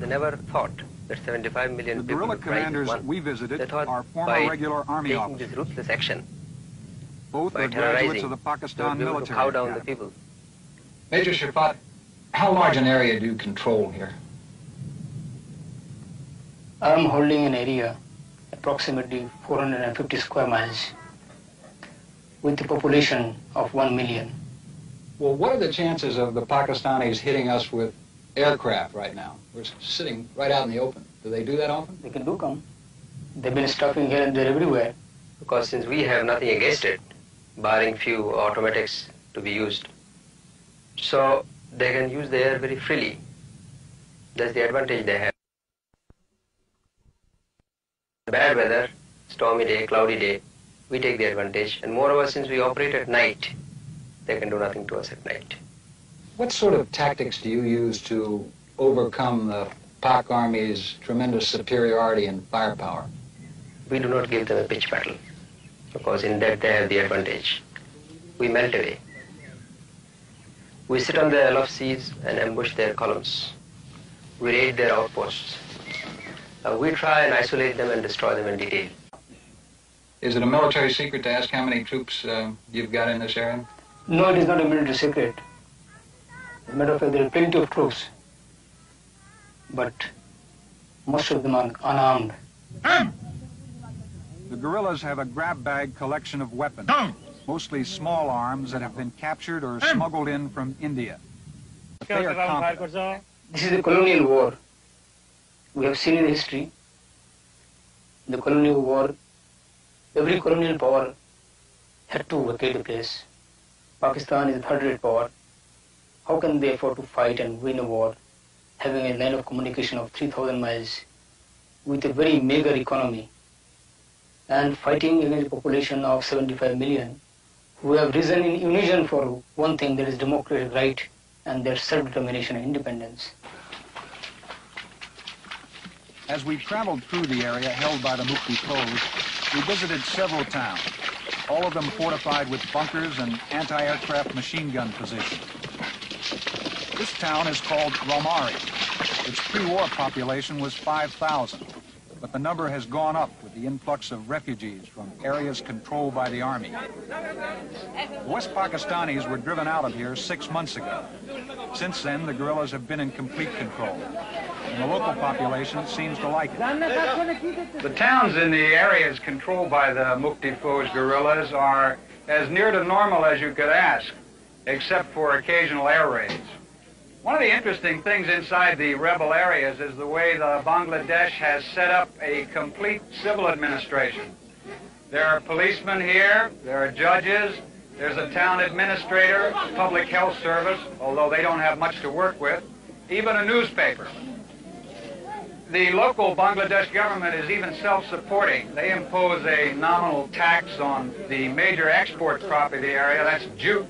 They never thought that 75 million the people guerrilla would rise commanders at once. we visited They thought are former by regular army taking officers. this ruthless action, Both by are graduates terrorizing, of the they would Pakistan be able to military cow down the academy. people. Major Shafat, how large an area do you control here? I'm holding an area approximately 450 square miles with a population of 1 million. Well, what are the chances of the Pakistanis hitting us with aircraft right now? We're sitting right out in the open. Do they do that often? They can do come. They've been stopping here and there everywhere. Because since we have nothing against it, barring few automatics to be used, so they can use the air very freely. That's the advantage they have. Bad weather, stormy day, cloudy day, we take the advantage. And moreover, since we operate at night, they can do nothing to us at night. What sort of tactics do you use to overcome the Pak Army's tremendous superiority in firepower? We do not give them a pitch battle, because in that they have the advantage. We melt away. We sit on the LFCs and ambush their columns. We raid their outposts. We try and isolate them and destroy them in detail. Is it a military secret to ask how many troops you've got in this area? No, it is not a military secret. As a matter of fact, there are plenty of troops, but most of them are unarmed. The guerrillas have a grab bag collection of weapons, mostly small arms that have been captured or smuggled in from India. But they are confident. This is a colonial war. We have seen in history, the colonial war, every colonial power had to vacate the place. Pakistan is a third-rate power. How can they afford to fight and win a war, having a line of communication of 3,000 miles with a very meager economy, and fighting against a population of 75 million who have risen in unison for one thing, that is democratic right and their self-determination and independence. As we traveled through the area held by the Mukti foes, we visited several towns, all of them fortified with bunkers and anti-aircraft machine gun positions. This town is called Ramari. Its pre-war population was 5,000, but the number has gone up with the influx of refugees from areas controlled by the army. The West Pakistanis were driven out of here 6 months ago. Since then, the guerrillas have been in complete control, and the local population seems to like it. The towns in the areas controlled by the Mukti foes guerrillas are as near to normal as you could ask, except for occasional air raids. One of the interesting things inside the rebel areas is the way the Bangladesh has set up a complete civil administration. There are policemen here, there are judges, there's a town administrator, public health service, although they don't have much to work with, even a newspaper. The local Bangladesh government is even self-supporting. They impose a nominal tax on the major export crop of the area, that's jute,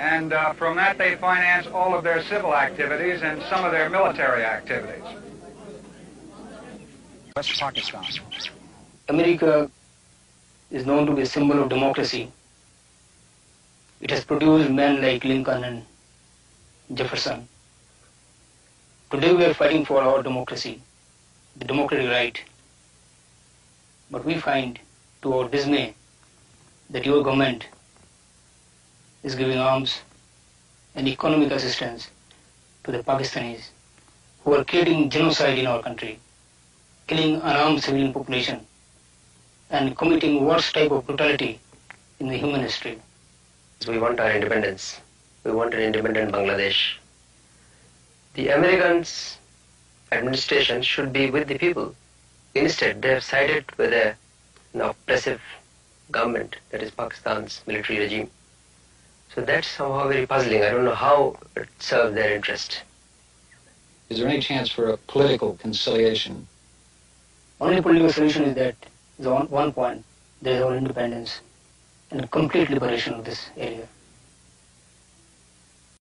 and from that they finance all of their civil activities and some of their military activities. West Pakistan. America is known to be a symbol of democracy. It has produced men like Lincoln and Jefferson. Today we are fighting for our democracy, the democratic right. But we find, to our dismay, that your government is giving arms and economic assistance to the Pakistanis who are creating genocide in our country, killing unarmed civilian population and committing worst type of brutality in the human history. We want our independence. We want an independent Bangladesh. The Americans' administration should be with the people. Instead, they have sided with an oppressive government, that is Pakistan's military regime. So that's somehow very puzzling. I don't know how it serves their interest. Is there any chance for a political conciliation? Only political solution is that, on one point, there is our independence and complete liberation of this area.